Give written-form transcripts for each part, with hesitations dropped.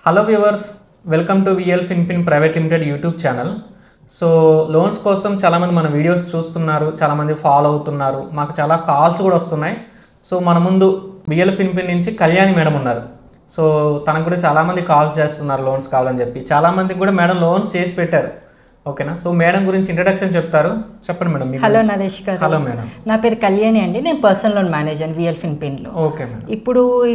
Hello viewers, welcome to VL Finpin private limited YouTube channel. So loans కోసం చాలామంది మన videos చూస్తున్నారు, చాలామంది ఫాలో అవుతున్నారు, మాకు చాలా కాల్స్ కూడా వస్తున్నాయి. సో మన ముందు విఎల్ ఫిన్పిన్ నుంచి కళ్యాణి మేడం ఉన్నారు. సో తనకు కూడా చాలామంది కాల్స్ చేస్తున్నారు లోన్స్ కావాలని చెప్పి. చాలామందికి కూడా మేడం లోన్స్ చేసి పెట్టారు. ఓకేనా? సో మేడం గురించి ఇంట్రడక్షన్ చెప్తారు, చెప్పండి మేడం. హలో నరేష్ గారు. హలో మేడం, నా పేరు కళ్యాణి అండి. నేను పర్సనల్ లోన్ మేనేజర్ విఎల్ ఫిన్పిన్లో. Okay madam.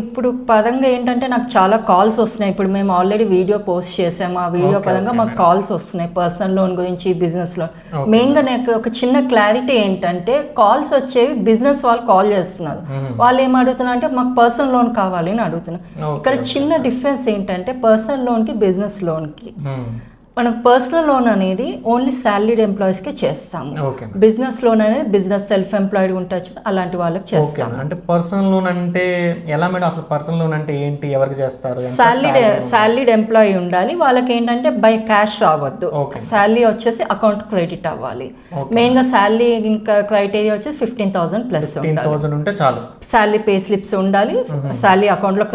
ఇప్పుడు పదంగా ఏంటంటే నాకు చాలా కాల్స్ వస్తున్నాయి. ఇప్పుడు మేము ఆల్రెడీ వీడియో పోస్ట్ చేసాము. ఆ వీడియో పదంగా మాకు కాల్స్ వస్తున్నాయి పర్సనల్ లోన్ గురించి, బిజినెస్ లోన్. మెయిన్గా నాకు ఒక చిన్న క్లారిటీ ఏంటంటే, కాల్స్ వచ్చేవి బిజినెస్ వాళ్ళు కాల్ చేస్తున్నారు. వాళ్ళు ఏం అడుగుతున్నారు అంటే మాకు పర్సనల్ లోన్ కావాలి అని అడుగుతున్నారు. ఇక్కడ చిన్న డిఫరెన్స్ ఏంటంటే, పర్సనల్ లోన్కి బిజినెస్ లోన్కి మనం పర్సనల్ లోన్ అనేది ఓన్లీ సాలరీడ్ ఎంప్లాయీస్కి చేస్తాము. బిజినెస్ లోన్ అనేది బిజినెస్ సెల్ఫ్ ఎంప్లాయిడ్ ఉంటారు అలాంటి వాళ్ళకి చేస్తాము. అంటే పర్సనల్ లోన్ అంటే ఎలా మేడం? అసలు పర్సనల్ లోన్ అంటే ఏంటి, ఎవరికి చేస్తారు? సాలరీడ్ ఎంప్లాయీ ఉండాలి. వాళ్ళకి ఏంటంటే బై క్యాష్ రావద్దు. సాలరీ వచ్చేసి అకౌంట్ క్రెడిట్ అవ్వాలి. మెయిన్ గా సాలరీ ఇంకా క్రైటీరియా వచ్చేసి 15,000 ప్లస్ ఉంటే చాలు. సాలరీ పే స్లిప్స్ ఉండాలి, సాలరీ అకౌంట్ లో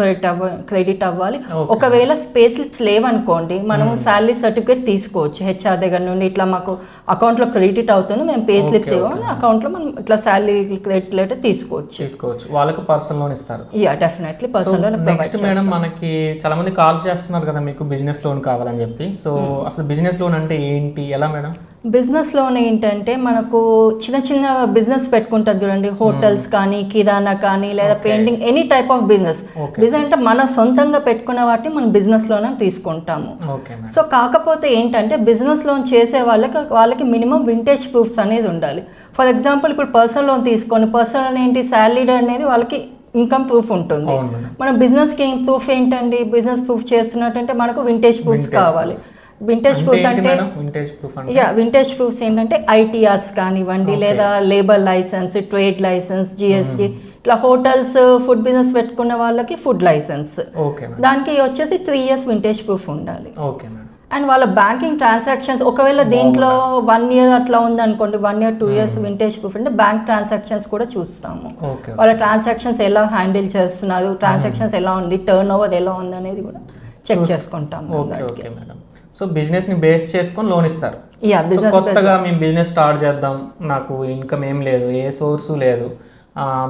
క్రెడిట్ అవ్వాలి. ఒకవేళ పే స్లిప్స్ లేవనుకోండి, మనం సాలరీ సర్టిఫికేట్ తీసుకోవచ్చు హెచ్ఆర్ దగ్గర నుండి. ఇట్లా మాకు అకౌంట్ లో క్రెడిట్ అవుతుంది, మేము పే స్లిప్స్ ఇవ్వమని అకౌంట్ లో మనం ఇట్లా సాలరీ క్రెడిట్ లెటర్ తీసుకోవచ్చు. వాళ్ళకి పర్సనల్ లోన్ ఇస్తారు. Yeah, definitely personal loan. Next madam, మనకి చాలా మంది కాల్ చేస్తున్నారు కదా మీకు బిజినెస్ లోన్ కావాలని చెప్పి. సో అసలు బిజినెస్ లోన్ అంటే ఏంటి, ఎలా మేడం? బిజినెస్ లోన్ ఏంటంటే, మనకు చిన్న చిన్న బిజినెస్ పెట్టుకుంటారు చూడండి, హోటల్స్ కానీ, కిరాణా కానీ, లేదా painting, any type of business అంటే మన సొంతంగా పెట్టుకున్న వాటిని మనం బిజినెస్ లోన్ అని తీసుకుంటాము. సో కాకపోతే ఏంటంటే, బిజినెస్ లోన్ చేసే వాళ్ళకి మినిమం వింటేజ్ ప్రూఫ్స్ అనేది ఉండాలి. ఫర్ ఎగ్జాంపుల్, ఇప్పుడు పర్సనల్ లోన్ తీసుకోండి. పర్సనల్ లోన్ ఏంటి, సాలరీడ్ అనేది వాళ్ళకి ఇన్కమ్ ప్రూఫ్ ఉంటుంది. మన బిజినెస్కి ప్రూఫ్ ఏంటండి, బిజినెస్ ప్రూఫ్ చేస్తున్నట్టు మనకు వింటేజ్ ప్రూఫ్స్ కావాలి. వింటేజ్ ప్రూఫ్స్ అంటే వింటేజ్ ప్రూఫ్స్ ఏంటంటే ఐటీఆర్స్ కానివ్వండి, లేదా labour licence, trade licence, GST, ఇట్లా హోటల్స్, ఫుడ్ బిజినెస్ పెట్టుకున్న వాళ్ళకి ఫుడ్ లైసెన్స్. దానికి వచ్చేసి 3 years వింటేజ్ ప్రూఫ్ ఉండాలి. అండ్ వాళ్ళ బ్యాంకింగ్ ట్రాన్సాక్షన్స్, ఒకవేళ దీంట్లో 1 year అట్లా ఉంది అనుకోండి, 1 year 2 years వింటేజ్ ప్రూఫ్ అంటే బ్యాంక్ ట్రాన్సాక్షన్స్ కూడా చూస్తాము. వాళ్ళ ట్రాన్సాక్షన్స్ ఎలా హ్యాండిల్ చేస్తున్నారు, ట్రాన్సాక్షన్స్ ఎలా ఉంది, టర్న్ ఓవర్ ఎలా ఉంది అనేది కూడా చెక్ చేసుకుంటాము. సో బిజినెస్ ని బేస్ చేసుకొని లోన్ ఇస్తారు. కొత్తగా మేము బిజినెస్ స్టార్ట్ చేద్దాం, నాకు ఇన్కమ్ ఏం లేదు, ఏ సోర్సు లేదు,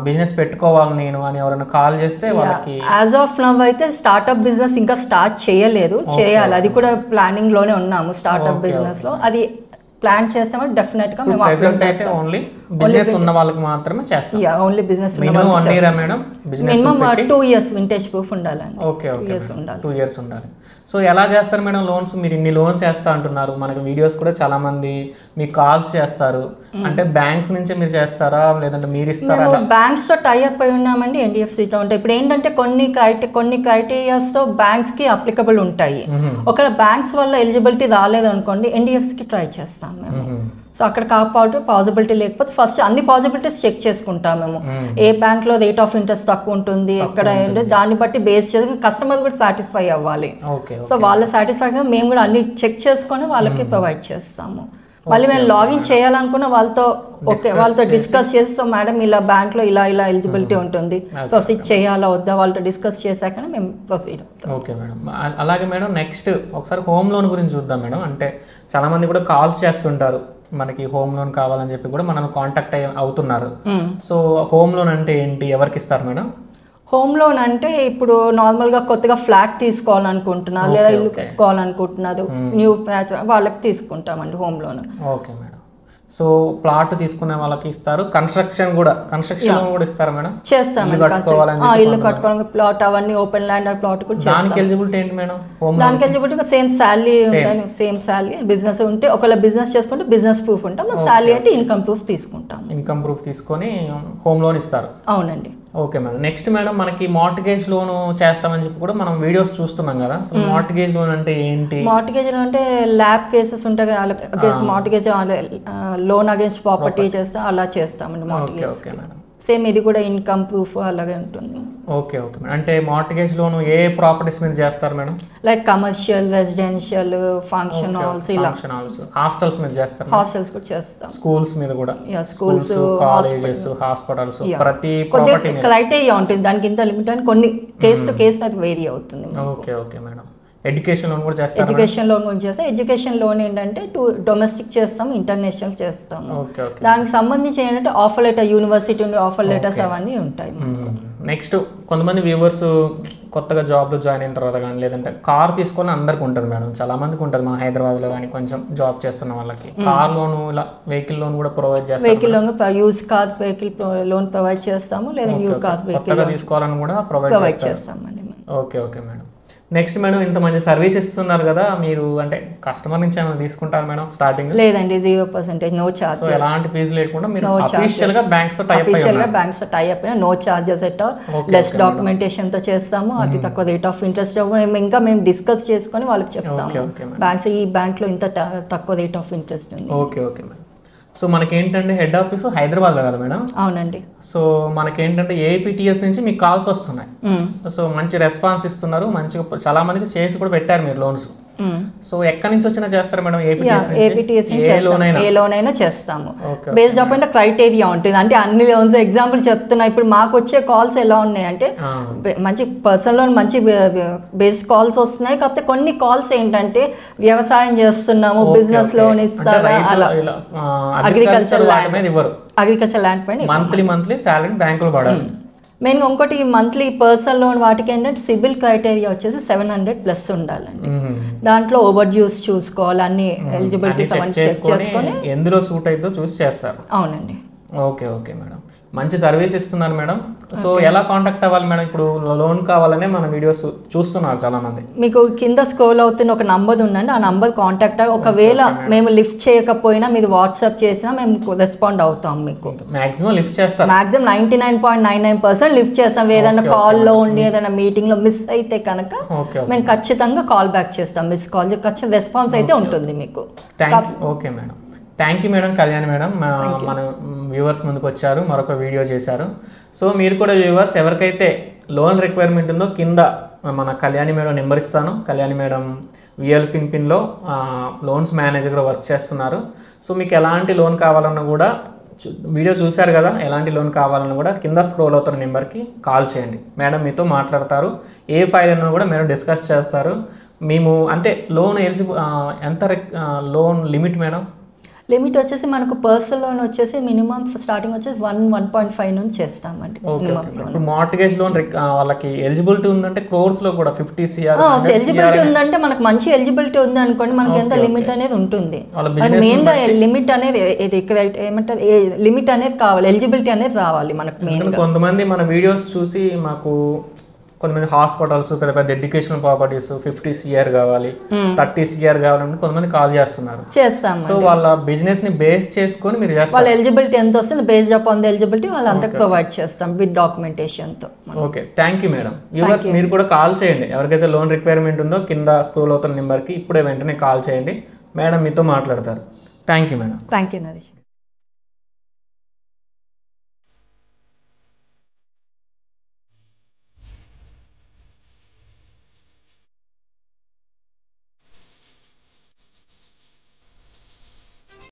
బిజినెస్ పెట్టుకోవాలి నేను అని ఎవరైనా కాల్ చేస్తే వాళ్ళకి యాజ్ ఆఫ్ నవ్ అయితే స్టార్ట్అప్ బిజినెస్ ఇంకా స్టార్ట్ చేయలేదు, చేయాలి. అది కూడా ప్లానింగ్ లోనే ఉన్నాము. స్టార్ట్అప్ బిజినెస్ లో అది ప్లాన్ చేస్తామో డెఫినెట్ గా మేము ఓన్లీ బిజినెస్ ఉన్న వాళ్ళకి మాత్రమే చేస్తాం. Only business minimum 1 year madam. Business minimum 2 years vintage proof ఉండాలండి. 2 years ఉండాలి. సో ఎలా చేస్తారు మేడం లోన్స్? మీరు ఇన్ని లోన్స్ చేస్తా అంటున్నారు, మనకి వీడియోస్ కూడా చాలా మంది మీకు కాల్స్ చేస్తారు. అంటే బ్యాంక్స్ నుంచి మీరు చేస్తారా, లేదంటే మీరు ఇస్తారా? బ్యాంక్స్ తో టైఅప్ అయి ఉన్నామండి, ఎన్డిఎఫ్సితో ఉంటాయి. ఇప్పుడు ఏంటంటే కొన్ని క్రైటీరియాస్ తో బ్యాంక్స్ కి అప్లికబుల్ ఉంటాయి. ఒకవేళ బ్యాంక్స్ వల్ల ఎలిజిబిలిటీ రాలేదు అనుకోండి, ఎన్డిఎఫ్సి కి ట్రై చేస్తాం మేము. సో అక్కడ కాకపోతే పాసిబిలిటీ లేకపోతే ఫస్ట్ అన్ని పాసిబిలిటీస్ చెక్ చేసుకుంటాం మేము. ఏ బ్యాంక్ లో రేట్ ఆఫ్ ఇంట్రెస్ట్ తక్కువ ఉంటుంది, ఎక్కడ దాన్ని బట్టి బేస్ చేసి కస్టమర్ కూడా సాటిస్ఫై అవ్వాలి. సో వాళ్ళ సాటిస్ఫాక్షన్ మేము కూడా అన్ని చెక్ చేసుకొని వాళ్ళకి ప్రొవైడ్ చేస్తాము. మళ్ళీ మేము లాగిన్ చేయాలనుకున్న వాళ్ళతో డిస్కస్ చేసి, సో మేడం ఇలా బ్యాంక్ లో ఇలా ఎలిజిబిలిటీ ఉంటుంది, ప్రొసీడ్ చేయాలా వద్దా, వాళ్ళతో డిస్కస్ చేశాకనే మేము ప్రొసీడ్ అవుతాం. Okay madam. అలాగే మేడం, నెక్స్ట్ ఒకసారి హోమ్ లోన్ గురించి చూద్దాం మేడం. అంటే చాలా మంది కూడా కాల్స్ చేస్తుంటారు, మనకి హోమ్ లోన్ కావాలని చెప్పి కూడా మనం కాంటాక్ట్ అవుతున్నారు. సో హోమ్ లోన్ అంటే ఏంటి, ఎవరికి ఇస్తారు మేడం? హోమ్ లోన్ అంటే ఇప్పుడు నార్మల్గా కొత్తగా ఫ్లాట్ తీసుకోవాలనుకుంటున్నారు, లేదా ఇల్లు కట్టుకోవాలనుకుంటున్నారు, న్యూ ఫ్లాట్, వాళ్ళకి తీసుకుంటామండి home loan. Okay madam. So plot తీసుకునే వాళ్ళకి ఇస్తారు, కన్స్ట్రక్షన్ కూడా ఇస్తారా మేడం? చేస్తాం. ఇల్లు కట్టుకోవడానికి ప్లాట్, అవన్నీ ఓపెన్ ల్యాండ్ ప్లాట్ కూడా చేస్తాం. దానికి ఎలిజిబిలిటీ ఏంటి మేడం? దానికి ఎలిజిబిలిటీ సేమ్ శాలరీ ఉంటుంది, సేమ్ శాలరీ. బిజినెస్ ఉంటే ఒకవేళ బిజినెస్ చేసుకుంటే బిజినెస్ ప్రూఫ్ ఉంటాం, శాలరీ అంటే ఇన్కమ్ ప్రూఫ్ తీసుకుంటాం. ఇన్కమ్ ప్రూఫ్ తీసుకొని హోమ్ లోన్ ఇస్తారు. అవునండి. Okay madam. నెక్స్ట్ మేడం, మనకి మార్ట్గేజ్ లోన్ చేస్తామని చెప్పి కూడా మనం వీడియోస్ చూస్తున్నాం కదా. అసలు మార్ట్గేజ్ లోన్ అంటే ఏంటి? మార్ట్గేజ్ లోన్ అంటే ల్యాబ్ కేసెస్ ఉంటాయి, మార్ట్గేజ్ లోన్ అగేన్స్ట్ ప్రాపర్టీ చేస్తాం, అలా చేస్తామండి మార్ట్గేజ్. సేమ్ ఇది కూడా ఇన్కమ్ ప్రూఫ్ అలాగే ఉంటుంది. Okay madam. అంటే మార్ట్గేజ్ లోన్ ఏ ప్రాపర్టీస్ మీద చేస్తారు madam? Like commercial, residential, function halls, ఇలా హాస్టల్స్ మీద చేస్తారు. హాస్టల్స్ కూడా చేస్తాం. స్కూల్స్ మీద కూడా. స్కూల్స్, కాలేజెస్, హాస్పిటల్స్, ప్రతి ప్రాపర్టీ క్రైటీరియా ఉంటుంది దానికి, ఇంత లిమిట్ అని కొన్ని కేస్ టు కేస్ అది వేరీ అవుతుంది. Okay madam. ఎడ్యుకేషన్ లోన్ కూడా చేస్తారు. ఎడ్యుకేషన్ లోన్ కూడా చేస్తాం. ఎడ్యుకేషన్ లోన్ ఏంటంటే డొమెస్టిక్ చేస్తాం, ఇంటర్నేషనల్ చేస్తాం. Okay okay. దానికి సంబంధించి ఏంటంటే ఆఫర్ లెటర్, యూనివర్సిటీ నుండి ఆఫర్ లెటర్స్ అవన్నీ ఉంటాయి. నెక్స్ట్ కొంతమంది వ్యూవర్స్ కొత్తగా జాబ్లో జాయిన్ అయిన తర్వాత కానీ లేదంటే కార్ తీసుకొని అందరికి ఉంటుంది మేడం, చాలా మందికి ఉంటుంది. మన హైదరాబాద్లో కానీ కొంచెం జాబ్ చేస్తున్న వాళ్ళకి కార్ లోన్ ఇలా వెహికల్ లోన్ కూడా ప్రొవైడ్ చేస్తాం. Vehicle loan, use car vehicle loan provide చేస్తాము, లేదా న్యూ కార్ వెహికల్ తీసుకోవాలని కూడా ప్రొవైడ్ చేస్తామండి. Okay okay madam. Next madam, ఇంత మంచి సర్వీస్ ఇస్తున్నారు కదా మీరు, అంటే కస్టమర్ నుంచి ఏమైనా తీసుకుంటారు మేడం స్టార్టింగ్? లేదండి, 0%, నో చార్జ్. సో ఎలాంటి ఫీజు లేకుండా మీరు అఫీషియల్ గా బ్యాంక్స్ తో టై అప్ అయినా no charges at all, less documentation తో చేస్తాము, అతి తక్కువ రేట్ ఆఫ్ ఇంట్రెస్ట్ ఇంకా మేము డిస్కస్ చేసుకొని వాళ్ళకి చెప్తాము బ్యాంక్స్ ఈ బ్యాంక్ లో ఇంత తక్కువ రేట్ ఆఫ్ ఇంట్రెస్ట్ ఉంది. Okay okay madam. సో మనకేంటంటే హెడ్ ఆఫీస్ హైదరాబాద్లో కదా మేడం? అవునండి. సో మనకేంటంటే ఏపీటీఎస్ నుంచి మీకు కాల్స్ వస్తున్నాయి. సో మంచి రెస్పాన్స్ ఇస్తున్నారు, మంచిగా చాలా మందికి చేసి కూడా పెట్టారు మీరు లోన్స్. సో ఎక్కడి నుంచి వచ్చినా చేస్తారు మేడం? ఏపీటీఎస్ ఏ లోన్ అయినా చేస్తాము, బేస్డ్ అప్ అంటే క్రైటీరియా ఉంటుంది. అంటే అన్ని లోన్స్ ఎగ్జాంపుల్ చెప్తున్నా, ఇప్పుడు మాకు వచ్చే కాల్స్ ఎలా ఉన్నాయి అంటే మంచి పర్సనల్ లోన్, మంచి బేస్డ్ కాల్స్ వస్తున్నాయి. కాకపోతే కొన్ని కాల్స్ ఏంటంటే వ్యవసాయం చేస్తున్నాము, బిజినెస్ లోన్ ఇస్తారా, అలా అగ్రికల్చర్ ల్యాండ్ పైన మంత్లీ సాలరీ బ్యాంకులో పడాలి. మెయిన్గా ఇంకోటి మంత్లీ పర్సనల్ లోన్ వాటికి ఏంటంటే సిబిల్ క్రైటీరియా వచ్చేసి 700+ ఉండాలండి. దాంట్లో ఓవర్ డ్యూస్ చూసుకోవాలి, అన్ని ఎలిజిబిలిటీస్ అవన్నీ చెక్ చేసుకొని ఎందులో సూట్ అవుతుందో చూసి చేస్తారు. అవునండి. ఓకే ఓకే మేడం, మంచి సర్వీస్ ఇస్తున్నారు మేడం. సో ఎలా కాంటాక్ట్ అవ్వాలి మేడం? ఇప్పుడు లోన్ కావాలనే మన వీడియోస్ చూస్తున్నారు చాలా మంది. మీకు కింద స్క్రోల్ అవుతున్న ఒక నంబర్ ఉందండి, ఆ నంబర్ కాంటాక్ట్ అవ్వి. ఒకవేళ మేము లిఫ్ట్ చేయకపోయినా మీరు వాట్సాప్ చేసినా మేము రెస్పాండ్ అవుతాం. మీకు మాక్సిమం లిఫ్ట్ చేస్తాం, మాక్సిమం 99.99% లిఫ్ట్ చేస్తాం. ఏదైనా కాల్లో ఉండి ఏదైనా మీటింగ్ లో మిస్ అయితే కనుక మేము ఖచ్చితంగా కాల్ బ్యాక్ చేస్తాం. మిస్ కాల్ ఖచ్చితంగా రెస్పాన్స్ అయితే ఉంటుంది మీకు. Okay madam, thank you madam. Kalyani madam మన వ్యూవర్స్ ముందుకు వచ్చారు, మరొక వీడియో చేశారు. సో మీరు కూడా వ్యూవర్స్ ఎవరికైతే లోన్ రిక్వైర్మెంట్ ఉందో కింద మన కళ్యాణి మేడం నెంబర్ ఇస్తాను. కళ్యాణి మేడం విఎల్ ఫిన్పిన్లో లోన్స్ మేనేజర్గా వర్క్ చేస్తున్నారు. సో మీకు ఎలాంటి లోన్ కావాలన్నా కూడా వీడియో చూశారు కదా, ఎలాంటి లోన్ కావాలన్నా కూడా కింద స్క్రోల్ అవుతున్న నెంబర్కి కాల్ చేయండి. మేడం మీతో మాట్లాడతారు, ఏ ఫైల్ అన్నా కూడా మేడం డిస్కస్ చేస్తారు. మేము అంటే లోన్ ఎలిజిబుల్ ఎంత లోన్ లిమిట్ మేడం? లిమిట్ వచ్చేసి మనకు పర్సనల్ లోన్ వచ్చేసి మినిమం స్టార్టింగ్ వచ్చేసి 1.5 నుంచి చేస్తామండి. ఇప్పుడు మార్ట్గేజ్ లోన్ వాళ్ళకి ఎలిజిబిలిటీ ఉందంటే క్రోర్స్ లో కూడా 50 CR ఎలిజిబిలిటీ ఉందంటే మనకు మంచి ఎలిజిబిలిటీ ఉంది అనుకోండి, మనకి ఎంత లిమిట్ అనేది ఉంటుంది. మెయిన్ గా లిమిట్ అనేది ఏమంటారు, లిమిట్ అనేది కావాలి, ఎలిజిబిలిటీ అనేది రావాలి మనకు. మెయిన్ కొంతమంది మన వీడియోస్ చూసి మాకు కొంతమంది హాస్పిటల్స్, పెద్ద పెద్ద ఎడ్యుకేషనల్ ప్రాపర్టీస్ 50 CR కావాలి, 30 CR కావాలంటే కొంతమంది కాల్ చేస్తున్నారు. చేస్తాం. సో వాళ్ళ బిజినెస్ ని బేస్ చేసుకొని మీరు చేస్తారు. వాళ్ళ ఎలిజిబిలిటీ ఎంత వస్తుంది బేస్డ్ అపాన్ ది ఎలిజిబిలిటీ వాళ్ళంతా ప్రొవైడ్ చేస్తాం విత్ డాక్యుమెంటేషన్ తో. Okay, thank you madam. Viewers మీరు కూడా కాల్ చేయండి, ఎవరికైతే లోన్ రిక్వైర్మెంట్ ఉందో కింద స్క్రోల్ అవుతున్న నెంబర్కి ఇప్పుడే వెంటనే కాల్ చేయండి. మేడం మీతో మాట్లాడతారు. Thank you madam. Thank you Naresh.